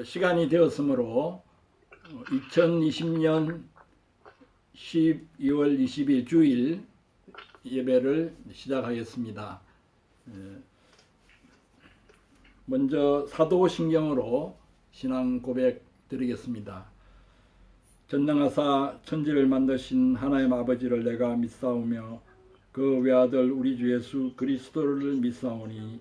시간이 되었으므로 2020년 12월 20일 주일 예배를 시작하겠습니다. 먼저 사도신경으로 신앙 고백 드리겠습니다. 전능하사 천지를 만드신 하나님 아버지를 내가 믿사오며 그 외아들 우리 주 예수 그리스도를 믿사오니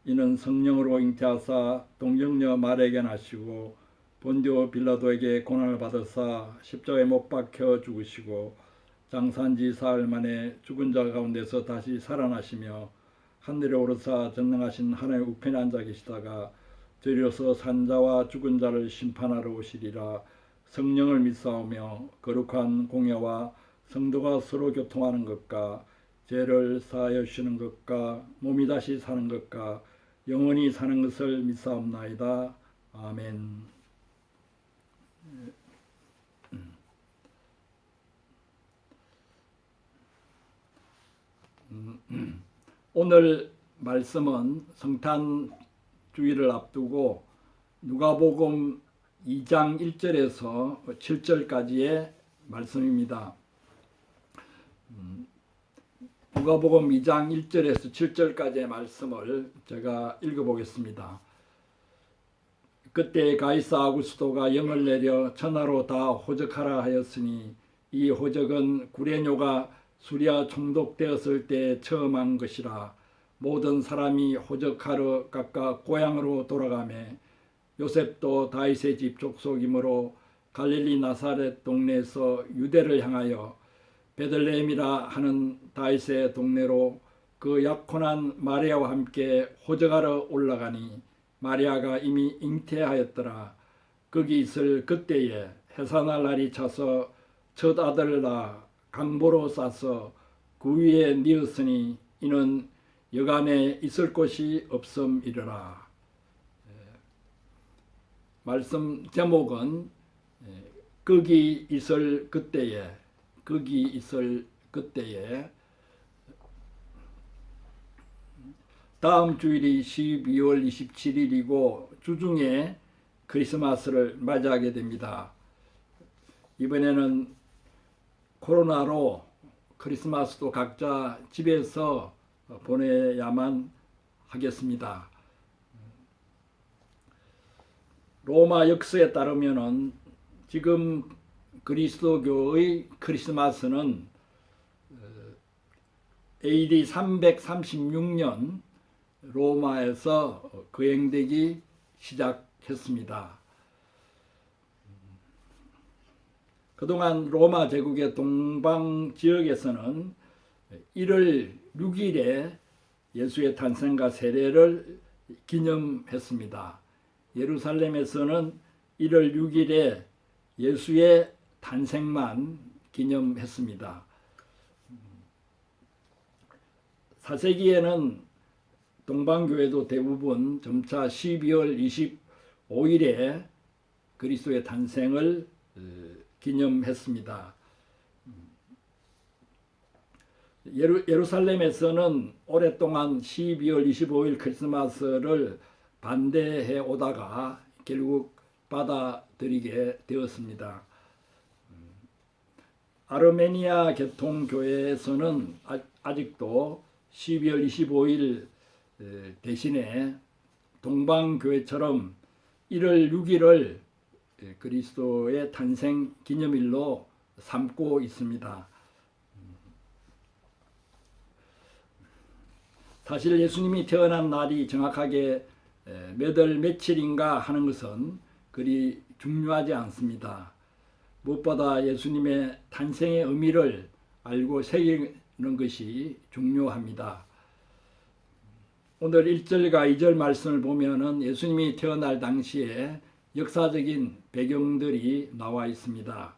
이는 성령으로 잉태하사 동정녀 마리아에게 나시고 본디오 빌라도에게 고난을 받으사 십자가에 못 박혀 죽으시고 장사한 지 사흘 만에 죽은 자 가운데서 다시 살아나시며 하늘에 오르사 전능하신 하나님의 우편에 앉아 계시다가 저리로서 산자와 죽은 자를 심판하러 오시리라. 성령을 믿사오며 거룩한 공예와 성도가 서로 교통하는 것과 죄를 사하여 주시는 것과 몸이 다시 사는 것과 영원히 사는 것을 믿사옵나이다. 아멘. 오늘 말씀은 성탄 주일을 앞두고 누가복음 2장 1절에서 7절까지의 말씀입니다. 누가복음 2장 1절에서 7절까지의 말씀을 제가 읽어보겠습니다. 그때 가이사 아구스도가 영을 내려 천하로 다 호적하라 하였으니 이 호적은 구레뇨가 수리아 총독되었을 때 처음 한 것이라. 모든 사람이 호적하러 각각 고향으로 돌아가매 요셉도 다윗의 집 족속이므로 갈릴리 나사렛 동네에서 유대를 향하여 베들레헴이라 하는 다윗의 동네로 그 약혼한 마리아와 함께 호적하러 올라가니 마리아가 이미 잉태하였더라. 거기 있을 그때에 해산할 날이 차서 첫 아들을 낳아 강보로 싸서 그 위에 뉘었으니 이는 여간에 있을 곳이 없음이러라. 말씀 제목은 거기 있을 그때에, 거기 있을 그때에. 다음 주일이 12월 27일이고 주중에 크리스마스를 맞이하게 됩니다. 이번에는 코로나로 크리스마스도 각자 집에서 보내야만 하겠습니다. 로마 역사에 따르면은 지금 그리스도교의 크리스마스는 AD 336년 로마에서 거행되기 시작했습니다. 그동안 로마 제국의 동방 지역에서는 1월 6일에 예수의 탄생과 세례를 기념했습니다. 예루살렘에서는 1월 6일에 예수의 탄생만 기념했습니다. 4세기에는 동방교회도 대부분 점차 12월 25일에 그리스도의 탄생을 기념했습니다. 예루살렘에서는 오랫동안 12월 25일 크리스마스를 반대해 오다가 결국 받아들이게 되었습니다. 아르메니아 개통교회에서는 아직도 12월 25일 대신에 동방교회처럼 1월 6일을 그리스도의 탄생 기념일로 삼고 있습니다. 사실 예수님이 태어난 날이 정확하게 몇 월 며칠인가 하는 것은 그리 중요하지 않습니다. 무엇보다 예수님의 탄생의 의미를 알고 새기는 것이 중요합니다. 오늘 1절과 2절 말씀을 보면은 예수님이 태어날 당시에 역사적인 배경들이 나와 있습니다.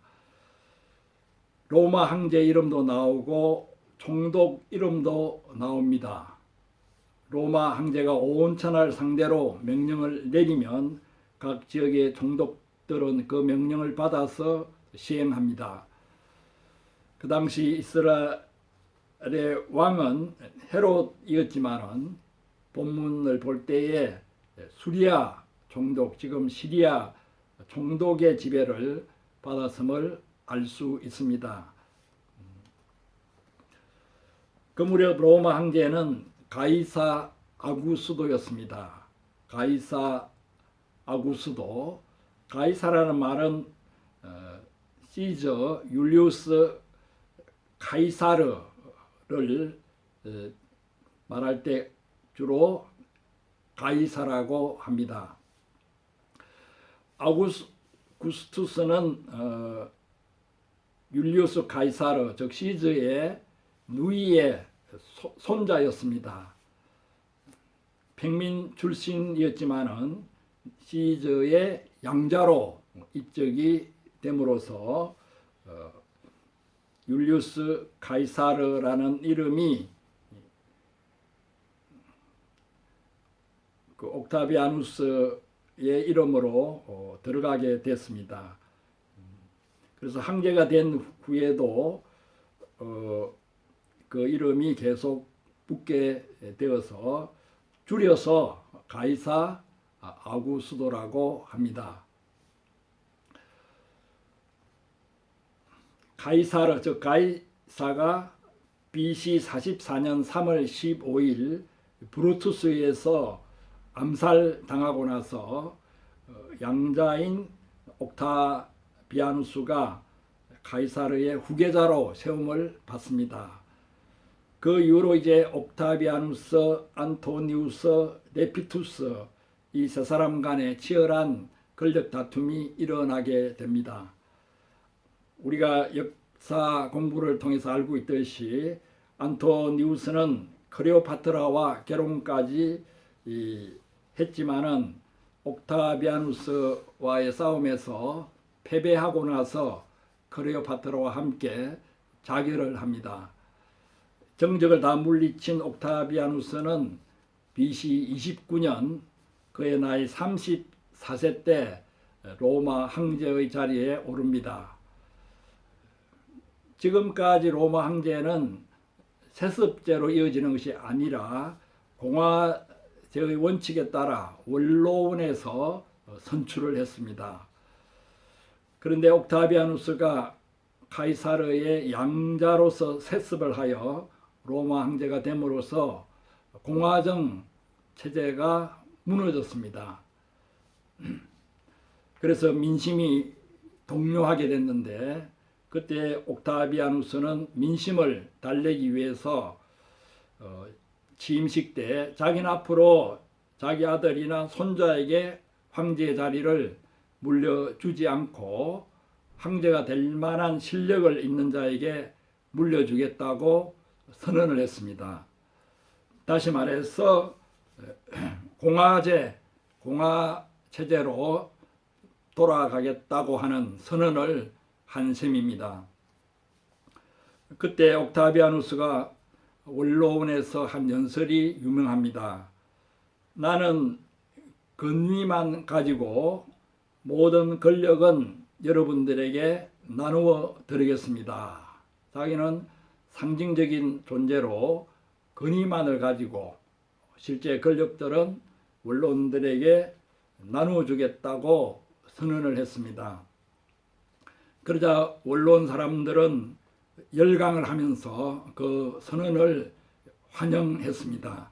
로마 황제 이름도 나오고 총독 이름도 나옵니다. 로마 황제가 온 천하를 상대로 명령을 내리면 각 지역의 총독들은 그 명령을 받아서 시행합니다. 그 당시 이스라엘의 왕은 헤롯이었지만은 본문을 볼 때에 수리아 총독, 지금 시리아 총독의 지배를 받았음을 알 수 있습니다. 그 무렵 로마 황제는 가이사 아구스도였습니다. 가이사 아구스도, 가이사라는 말은 시저 율리우스 카이사르를 말할 때 주로 가이사라고 합니다. 아구스투스는 율리우스 카이사르, 즉 시저의 누이의 손자였습니다. 평민 출신이었지만은 시저의 양자로 입적이 됨으로써 율리우스 카이사르라는 이름이 그 옥타비아누스의 이름으로 들어가게 됐습니다. 그래서 황제가 된 후에도 그 이름이 계속 붙게 되어서 줄여서 가이사 아구스도라고 합니다. 가이사르, 즉 가이사가 BC 44년 3월 15일 브루투스에 의해서 암살당하고 나서 양자인 옥타비아누스가 가이사르의 후계자로 세움을 받습니다. 그 이후로 이제 옥타비아누스, 안토니우스, 네피투스 이 세 사람 간의 치열한 권력 다툼이 일어나게 됩니다. 우리가 역사 공부를 통해서 알고 있듯이 안토니우스는 클레오파트라와 결혼까지 했지만은 옥타비아누스와의 싸움에서 패배하고 나서 클레오파트라와 함께 자결을 합니다. 정적을 다 물리친 옥타비아누스는 BC 29년 그의 나이 34세 때 로마 황제의 자리에 오릅니다. 지금까지 로마 황제는 세습제로 이어지는 것이 아니라 공화제의 원칙에 따라 원로원에서 선출을 했습니다. 그런데 옥타비아누스가 카이사르의 양자로서 세습을 하여 로마 황제가 됨으로써 공화정 체제가 무너졌습니다. 그래서 민심이 동요하게 됐는데 그때 옥타비아누스는 민심을 달래기 위해서 취임식 때 자기는 앞으로 자기 아들이나 손자에게 황제의 자리를 물려주지 않고 황제가 될 만한 실력을 있는 자에게 물려주겠다고 선언을 했습니다. 다시 말해서 공화체제로 돌아가겠다고 하는 선언을 한 셈입니다. 그때 옥타비아누스가 원로원에서 한 연설이 유명합니다. 나는 권위만 가지고 모든 권력은 여러분들에게 나누어 드리겠습니다. 자기는 상징적인 존재로 권위만을 가지고 실제 권력들은 원로원들에게 나누어 주겠다고 선언을 했습니다. 그러자 원로원 사람들은 열광을 하면서 그 선언을 환영했습니다.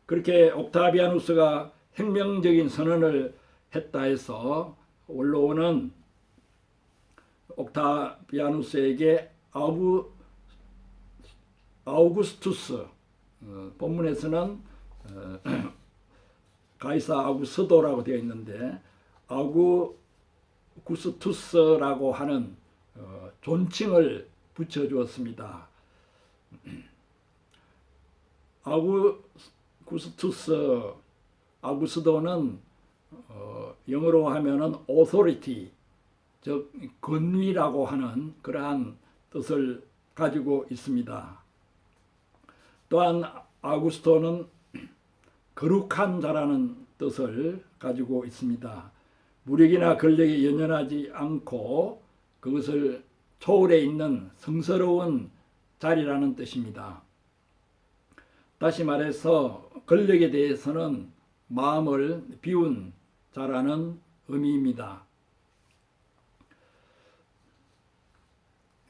그렇게 옥타비아누스가 혁명적인 선언을 했다 해서 원로원은 옥타비아누스에게 아우구스투스, 본문에서는 가이사 아구스도라고 되어 있는데 아우구스투스라고 하는 존칭을 붙여주었습니다. 아구스도는 영어로 하면은 authority, 즉 권위라고 하는 그러한 뜻을 가지고 있습니다. 또한 아구스토는 거룩한 자라는 뜻을 가지고 있습니다. 무력이나 권력에 연연하지 않고 그것을 초월해 있는 성스러운 자리라는 뜻입니다. 다시 말해서 권력에 대해서는 마음을 비운 자라는 의미입니다.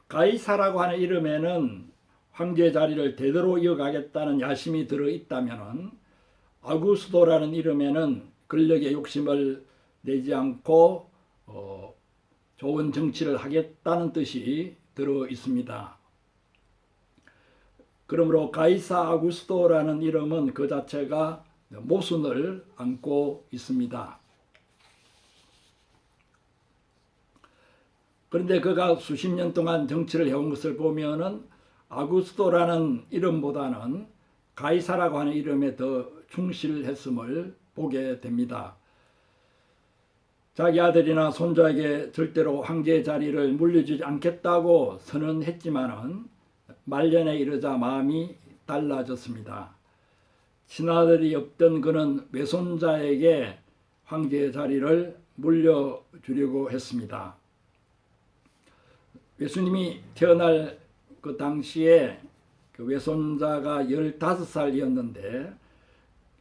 가이사라고 하는 이름에는 황제 자리를 대대로 이어가겠다는 야심이 들어있다면, 아구스도라는 이름에는 권력의 욕심을 내지 않고 좋은 정치를 하겠다는 뜻이 들어 있습니다. 그러므로 가이사 아구스도라는 이름은 그 자체가 모순을 안고 있습니다. 그런데 그가 수십 년 동안 정치를 해온 것을 보면은 아구스도라는 이름보다는 가이사라고 하는 이름에 더 충실했음을 보게 됩니다. 자기 아들이나 손자에게 절대로 황제의 자리를 물려주지 않겠다고 선언했지만은 말년에 이르자 마음이 달라졌습니다. 친아들이 없던 그는 외손자에게 황제의 자리를 물려주려고 했습니다. 예수님이 태어날 그 당시에 그 외손자가 15살이었는데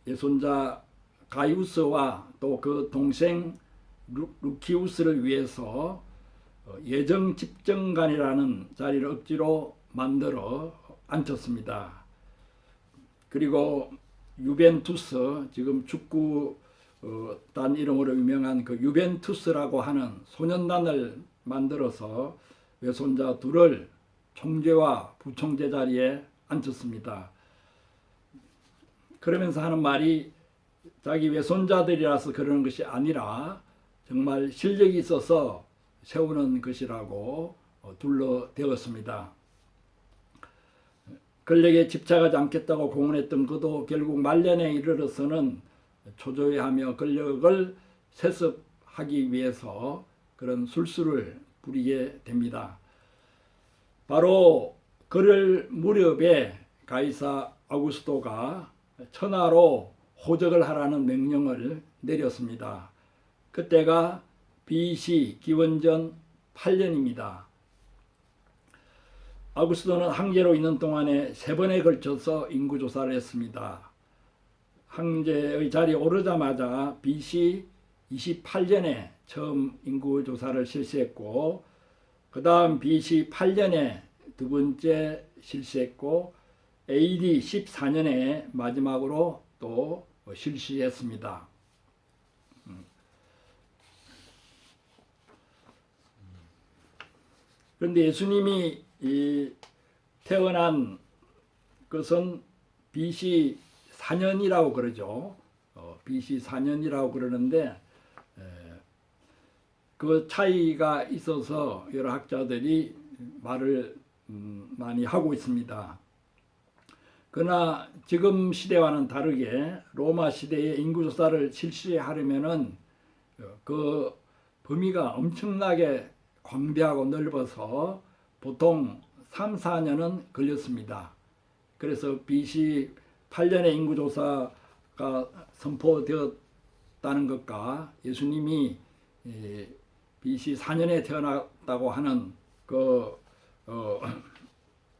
외손자 가이우스와 또 그 동생 루키우스를 위해서 예정 집정관이라는 자리를 억지로 만들어 앉혔습니다. 그리고 유벤투스, 지금 축구 단 이름으로 유명한 그 유벤투스라고 하는 소년단을 만들어서 외손자 둘을 총재와 부총재 자리에 앉혔습니다. 그러면서 하는 말이 자기 외손자들이라서 그러는 것이 아니라 정말 실력이 있어서 세우는 것이라고 둘러대었습니다. 권력에 집착하지 않겠다고 공언했던 그도 결국 말년에 이르러서는 초조해하며 권력을 세습하기 위해서 그런 술수를 부리게 됩니다. 바로 그럴 무렵에 가이사 아구스도가 천하로 호적을 하라는 명령을 내렸습니다. 그때가 BC 기원전 8년입니다. 아구스도는 황제로 있는 동안에 3번에 걸쳐서 인구조사를 했습니다. 황제의 자리에 오르자마자 BC 28년에 처음 인구조사를 실시했고, 그 다음 BC 8년에 두 번째 실시했고, AD 14년에 마지막으로 또 실시했습니다. 그런데 예수님이 태어난 것은 BC 4년이라고 그러죠. BC 4년이라고 그러는데 그 차이가 있어서 여러 학자들이 말을 많이 하고 있습니다. 그러나 지금 시대와는 다르게 로마 시대에 인구조사를 실시하려면은 그 범위가 엄청나게 광대하고 넓어서 보통 3, 4년은 걸렸습니다. 그래서 BC 8년에 인구조사가 선포되었다는 것과 예수님이 BC 4년에 태어났다고 하는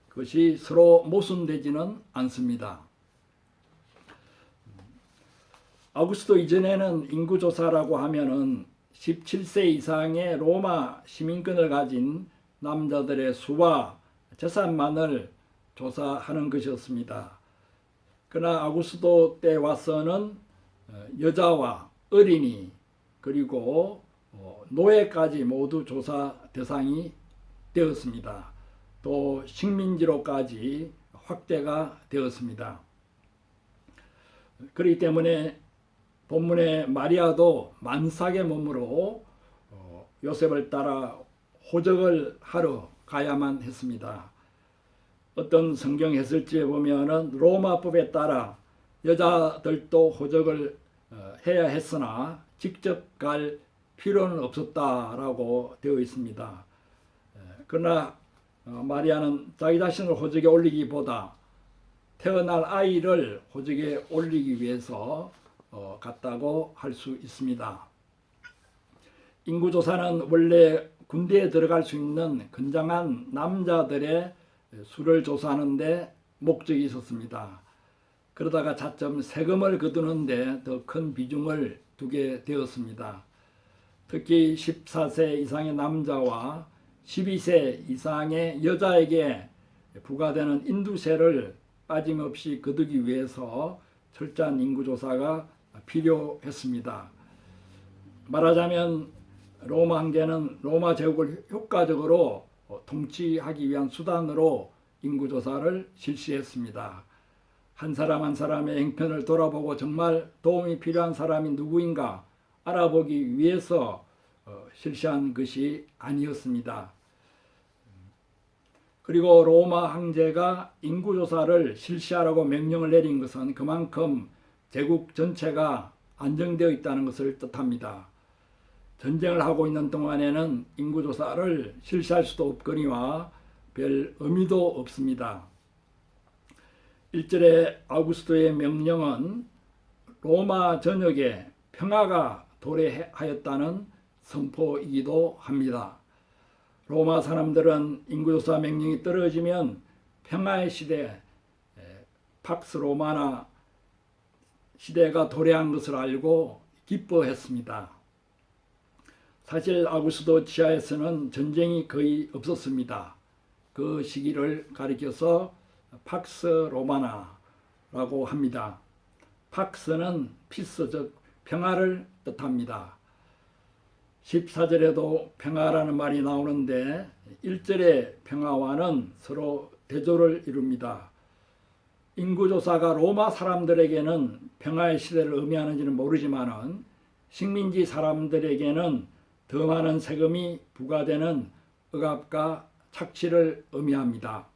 그것이 서로 모순되지는 않습니다. 아구스도 이전에는 인구조사라고 하면은 17세 이상의 로마 시민권을 가진 남자들의 수와 재산만을 조사하는 것이었습니다. 그러나 아구스도 때 와서는 여자와 어린이 그리고 노예까지 모두 조사 대상이 되었습니다. 또 식민지로까지 확대가 되었습니다. 그렇기 때문에 본문의 마리아도 만삭의 몸으로 요셉을 따라 호적을 하러 가야만 했습니다. 어떤 성경 해설지에 보면은 로마법에 따라 여자들도 호적을 해야 했으나 직접 갈 필요는 없었다라고 되어 있습니다. 그러나 마리아는 자기 자신을 호적에 올리기보다 태어날 아이를 호적에 올리기 위해서 갔다고 할 수 있습니다. 인구조사는 원래 군대에 들어갈 수 있는 건장한 남자들의 수를 조사하는 데 목적이 있었습니다. 그러다가 차츰 세금을 거두는데 더 큰 비중을 두게 되었습니다. 특히 14세 이상의 남자와 12세 이상의 여자에게 부과되는 인두세를 빠짐없이 거두기 위해서 철저한 인구조사가 필요했습니다. 말하자면 로마 황제는 로마 제국을 효과적으로 통치하기 위한 수단으로 인구조사를 실시했습니다. 한 사람 한 사람의 행편을 돌아보고 정말 도움이 필요한 사람이 누구인가 알아보기 위해서 실시한 것이 아니었습니다. 그리고 로마 황제가 인구조사를 실시하라고 명령을 내린 것은 그만큼 제국 전체가 안정되어 있다는 것을 뜻합니다. 전쟁을 하고 있는 동안에는 인구조사를 실시할 수도 없거니와 별 의미도 없습니다. 1절의 아우구스토의 명령은 로마 전역에 평화가 도래하였다는 선포이기도 합니다. 로마 사람들은 인구조사 명령이 떨어지면 평화의 시대, 팍스 로마나 시대가 도래한 것을 알고 기뻐했습니다. 사실 아우구스도 지하에서는 전쟁이 거의 없었습니다. 그 시기를 가리켜서 팍스 로마나라고 합니다. 팍스는 피스, 즉 평화를 뜻합니다. 14절에도 평화라는 말이 나오는데 1절의 평화와는 서로 대조를 이룹니다. 인구조사가 로마 사람들에게는 평화의 시대를 의미하는지는 모르지만은 식민지 사람들에게는 더 많은 세금이 부과되는 억압과 착취를 의미합니다.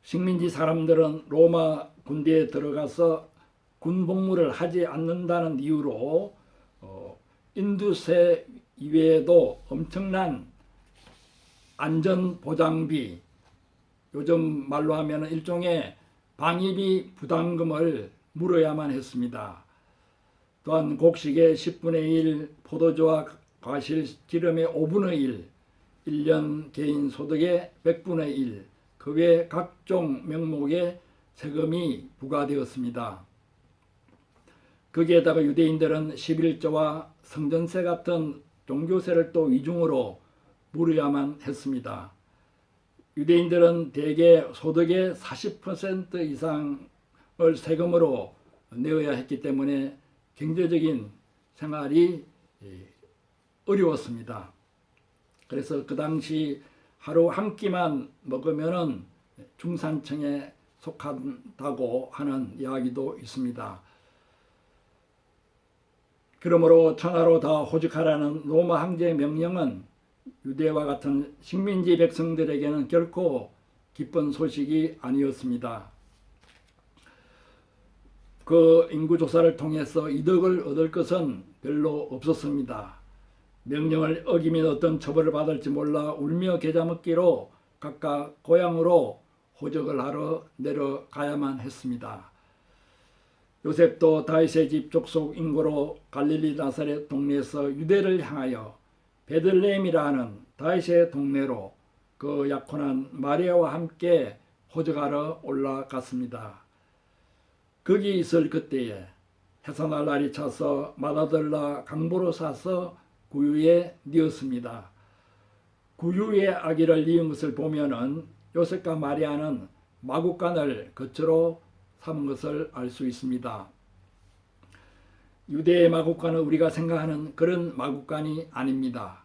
식민지 사람들은 로마 군대에 들어가서 군복무를 하지 않는다는 이유로 인두세 이외에도 엄청난 안전보장비, 요즘 말로 하면 일종의 방위비 부담금을 물어야만 했습니다. 또한 곡식의 10분의 1, 포도주와 과실 기름의 5분의 1, 1년 개인 소득의 100분의 1, 그 외 각종 명목의 세금이 부과되었습니다. 거기에다가 유대인들은 11조와 성전세 같은 종교세를 또 이중으로 물어야만 했습니다. 유대인들은 대개 소득의 40% 이상을 세금으로 내어야 했기 때문에 경제적인 생활이 어려웠습니다. 그래서 그 당시 하루 한 끼만 먹으면은 중산층에 속한다고 하는 이야기도 있습니다. 그러므로 천하로 다 호적하라는 로마 황제의 명령은 유대와 같은 식민지 백성들에게는 결코 기쁜 소식이 아니었습니다. 그 인구조사를 통해서 이득을 얻을 것은 별로 없었습니다. 명령을 어기면 어떤 처벌을 받을지 몰라 울며 겨자 먹기로 각각 고향으로 호적을 하러 내려가야만 했습니다. 요셉도 다윗의 집 족속 인구로 갈릴리 나사렛 동네에서 유대를 향하여 베들레헴이라 하는 다윗의 동네로 그 약혼한 마리아와 함께 호적하러 올라갔습니다. 거기 있을 그때에 해산할 날이 차서 맏아들라 강보로 사서 구유에 뉘었습니다. 구유의 아기를 낳은 것을 보면은 요셉과 마리아는 마구간을 거처로 삼은 것을 알 수 있습니다. 유대의 마구간은 우리가 생각하는 그런 마구간이 아닙니다.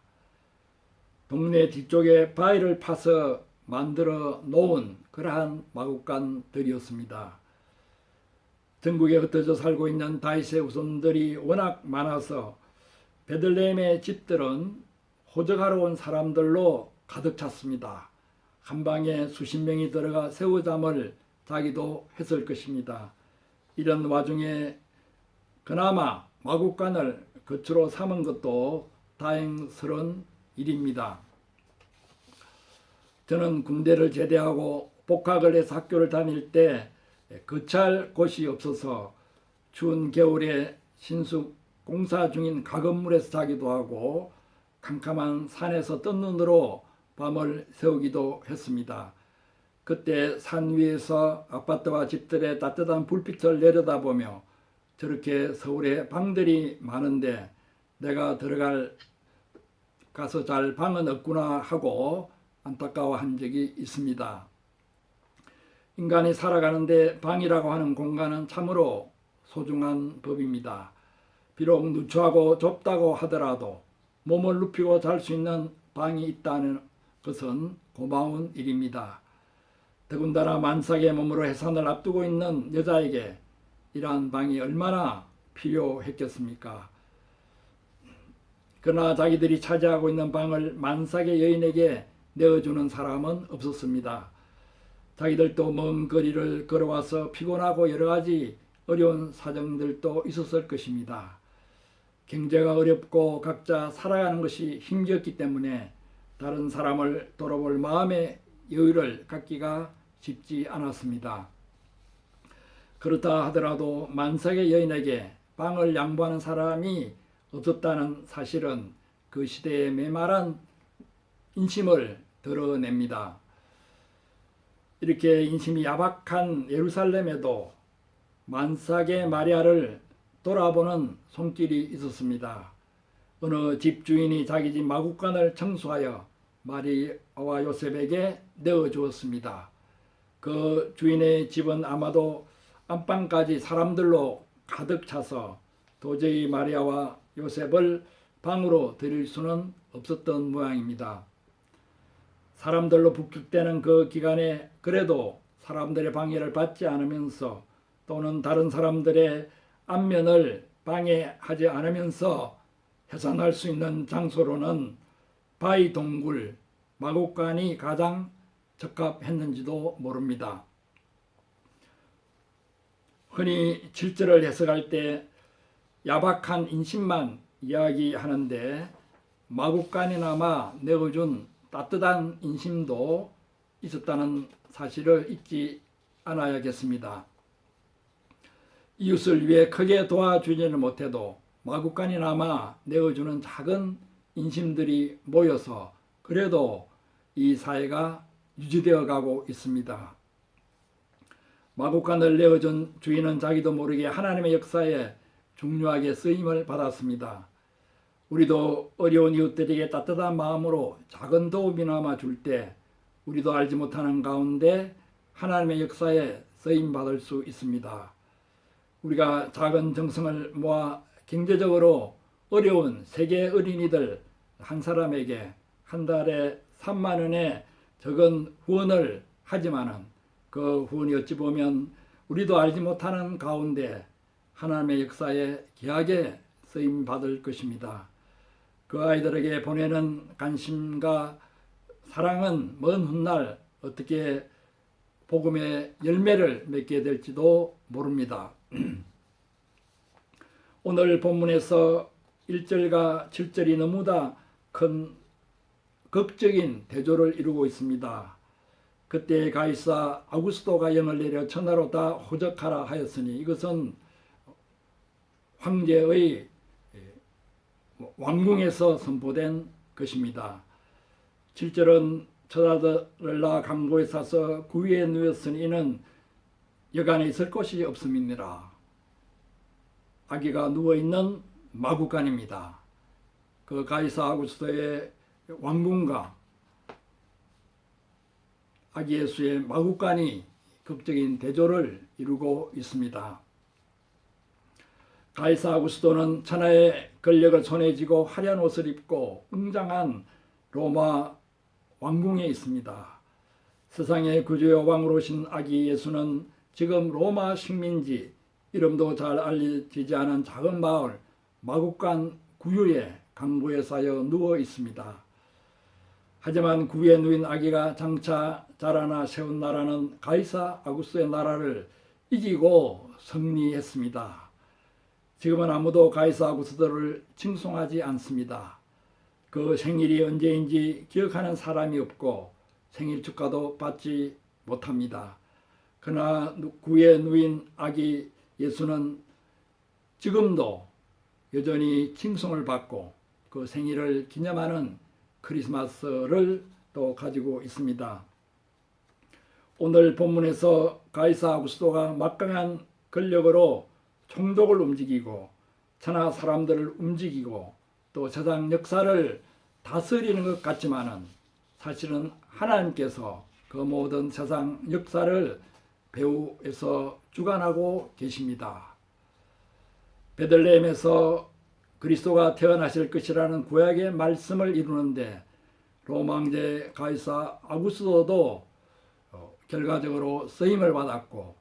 동네 뒤쪽에 바위를 파서 만들어 놓은 그러한 마구간들이었습니다. 전국에 흩어져 살고 있는 다윗의 후손들이 워낙 많아서 베들레헴의 집들은 호적하러 온 사람들로 가득 찼습니다. 한 방에 수십 명이 들어가 새우잠을 자기도 했을 것입니다. 이런 와중에 그나마 마구간을 거처로 삼은 것도 다행스러운 일입니다. 저는 군대를 제대하고 복학을 해서 학교를 다닐 때 거처할 곳이 없어서 추운 겨울에 신숙 공사 중인 가건물에서 자기도 하고 캄캄한 산에서 뜬 눈으로 밤을 새우기도 했습니다. 그때 산 위에서 아파트와 집들의 따뜻한 불빛을 내려다보며 저렇게 서울에 방들이 많은데 내가 가서 잘 방은 없구나 하고 안타까워한 적이 있습니다. 인간이 살아가는데 방이라고 하는 공간은 참으로 소중한 법입니다. 비록 누추하고 좁다고 하더라도 몸을 눕히고 잘 수 있는 방이 있다는 것은 고마운 일입니다. 더군다나 만삭의 몸으로 해산을 앞두고 있는 여자에게 이러한 방이 얼마나 필요했겠습니까? 그러나 자기들이 차지하고 있는 방을 만삭의 여인에게 내어주는 사람은 없었습니다. 자기들도 먼 거리를 걸어와서 피곤하고 여러 가지 어려운 사정들도 있었을 것입니다. 경제가 어렵고 각자 살아가는 것이 힘겼기 때문에 다른 사람을 돌아볼 마음의 여유를 갖기가 쉽지 않았습니다. 그렇다 하더라도 만삭의 여인에게 방을 양보하는 사람이 없었다는 사실은 그 시대의 메말한 인심을 드러냅니다. 이렇게 인심이 야박한 예루살렘에도 만삭의 마리아를 돌아보는 손길이 있었습니다. 어느 집주인이 자기 집 마구간을 청소하여 마리아와 요셉에게 내어주었습니다. 그 주인의 집은 아마도 안방까지 사람들로 가득 차서 도저히 마리아와 요셉을 방으로 들일 수는 없었던 모양입니다. 사람들로 북적대는 그 기간에 그래도 사람들의 방해를 받지 않으면서 또는 다른 사람들의 안면을 방해하지 않으면서 해산할 수 있는 장소로는 바위 동굴, 마곡간이 가장 적합했는지도 모릅니다. 흔히 7절을 해석할 때 야박한 인심만 이야기하는데 마곡간이나마 내어준 따뜻한 인심도 있었다는 사실을 잊지 않아야겠습니다. 이웃을 위해 크게 도와주지는 못해도 마구간이나마 내어주는 작은 인심들이 모여서 그래도 이 사회가 유지되어 가고 있습니다. 마구간을 내어준 주인은 자기도 모르게 하나님의 역사에 중요하게 쓰임을 받았습니다. 우리도 어려운 이웃들에게 따뜻한 마음으로 작은 도움이나마 줄 때 우리도 알지 못하는 가운데 하나님의 역사에 쓰임 받을 수 있습니다. 우리가 작은 정성을 모아 경제적으로 어려운 세계 어린이들 한 사람에게 한 달에 3만 원의 적은 후원을 하지만은 그 후원이 어찌 보면 우리도 알지 못하는 가운데 하나님의 역사에 귀하게 쓰임 받을 것입니다. 그 아이들에게 보내는 관심과 사랑은 먼 훗날 어떻게 복음의 열매를 맺게 될지도 모릅니다. 오늘 본문에서 1절과 7절이 너무나 큰 극적인 대조를 이루고 있습니다. 그때 가이사 아구스토가 영을 내려 천하로 다 호적하라 하였으니 이것은 황제의 왕궁에서 선포된 것입니다. 7절은 처자들을 낳아 강고에 싸서 구유에 누웠으니 이는 여간에 있을 곳이 없음이니라. 아기가 누워있는 마구간입니다. 그 가이사 아구스토의 왕궁과 아기 예수의 마구간이 극적인 대조를 이루고 있습니다. 가이사 아구스토는 천하의 권력을 손에 쥐고 화려한 옷을 입고 웅장한 로마 왕궁에 있습니다. 세상의 구주여 왕으로 오신 아기 예수는 지금 로마 식민지 이름도 잘 알려지지 않은 작은 마을 마국간 구유에 강고에 쌓여 누워 있습니다. 하지만 구유에 누인 아기가 장차 자라나 세운 나라는 가이사 아구스토의 나라를 이기고 승리했습니다. 지금은 아무도 가이사 아구스토를 칭송하지 않습니다. 그 생일이 언제인지 기억하는 사람이 없고 생일 축하도 받지 못합니다. 그러나 구유에 누인 아기 예수는 지금도 여전히 칭송을 받고 그 생일을 기념하는 크리스마스를 또 가지고 있습니다. 오늘 본문에서 가이사 아구스도가 막강한 권력으로 총독을 움직이고 천하 사람들을 움직이고 또 세상 역사를 다스리는 것 같지만은 사실은 하나님께서 그 모든 세상 역사를 배후에서 주관하고 계십니다. 베들레헴에서 그리스도가 태어나실 것이라는 구약의 말씀을 이루는데 로마 황제 가이사 아구스도도 결과적으로 쓰임을 받았고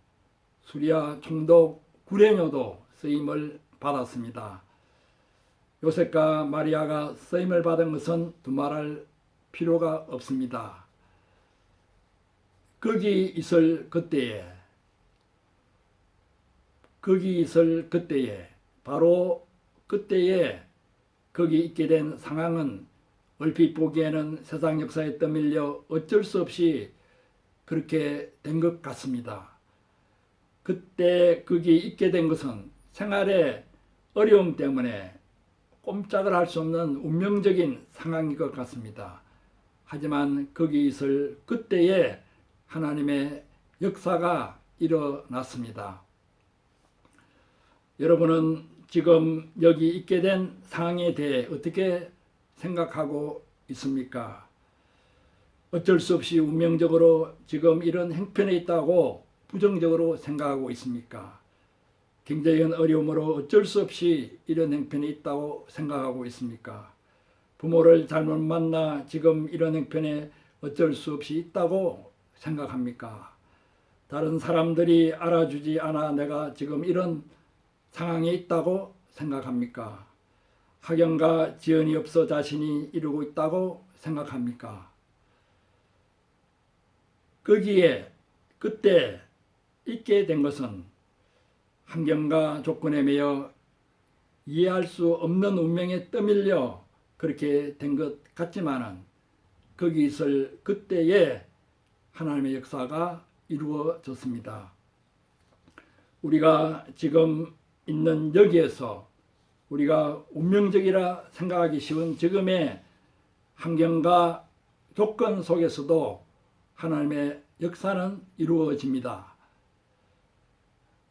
수리아 총독 구레뇨도 쓰임을 받았습니다. 요셉과 마리아가 쓰임을 받은 것은 두말할 필요가 없습니다. 거기 있을 그때에 바로 그때에 거기 있게 된 상황은 얼핏 보기에는 세상 역사에 떠밀려 어쩔 수 없이 그렇게 된 것 같습니다. 그때 거기 있게 된 것은 생활의 어려움 때문에 꼼짝을 할 수 없는 운명적인 상황인 것 같습니다. 하지만 거기 있을 그때에 하나님의 역사가 일어났습니다. 여러분은 지금 여기 있게 된 상황에 대해 어떻게 생각하고 있습니까? 어쩔 수 없이 운명적으로 지금 이런 형편에 있다고 부정적으로 생각하고 있습니까? 경제적인 어려움으로 어쩔 수 없이 이런 형편에 있다고 생각하고 있습니까? 부모를 잘못 만나 지금 이런 형편에 어쩔 수 없이 있다고 생각합니까? 다른 사람들이 알아주지 않아 내가 지금 이런 상황에 있다고 생각합니까? 학연과 지연이 없어 자신이 이루고 있다고 생각합니까? 거기에 그때 있게 된 것은 환경과 조건에 매여 이해할 수 없는 운명에 떠밀려 그렇게 된 것 같지만은 거기 있을 그때에 하나님의 역사가 이루어졌습니다. 우리가 지금 있는 여기에서 우리가 운명적이라 생각하기 쉬운 지금의 환경과 조건 속에서도 하나님의 역사는 이루어집니다.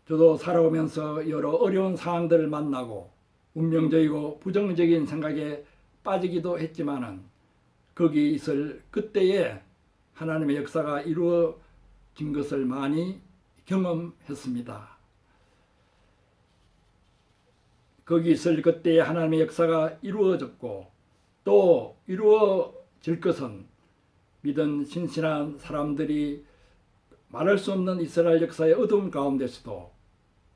저도 살아오면서 여러 어려운 상황들을 만나고 운명적이고 부정적인 생각에 빠지기도 했지만은 거기 있을 그때에 하나님의 역사가 이루어진 것을 많이 경험했습니다. 거기 있을 그때에 하나님의 역사가 이루어졌고 또 이루어질 것은 믿은 신실한 사람들이 말할 수 없는 이스라엘 역사의 어두움 가운데서도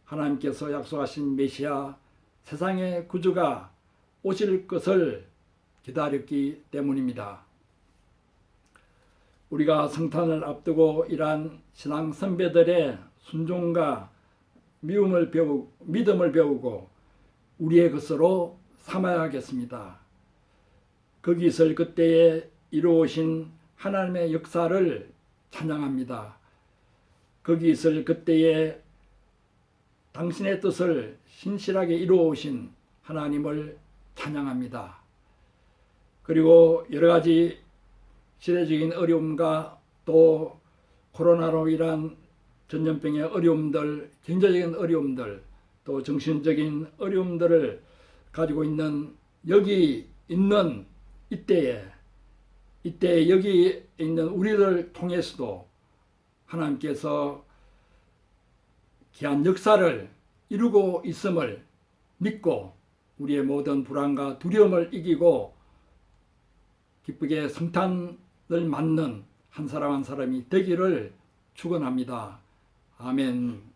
하나님께서 약속하신 메시아 세상의 구주가 오실 것을 기다렸기 때문입니다. 우리가 성탄을 앞두고 일한 신앙 선배들의 순종과 믿음을 배우고 우리의 것으로 삼아야겠습니다. 거기 있을 그때에 이루어진 하나님의 역사를 찬양합니다. 거기 있을 그때에 당신의 뜻을 신실하게 이루어오신 하나님을 찬양합니다. 그리고 여러 가지 시대적인 어려움과 또 코로나로 인한 전염병의 어려움들, 경제적인 어려움들, 또 정신적인 어려움들을 가지고 있는 여기 있는 이때 여기 있는 우리를 통해서도 하나님께서 귀한 역사를 이루고 있음을 믿고 우리의 모든 불안과 두려움을 이기고 기쁘게 성탄을 맞는 한 사람 한 사람이 되기를 축원합니다. 아멘.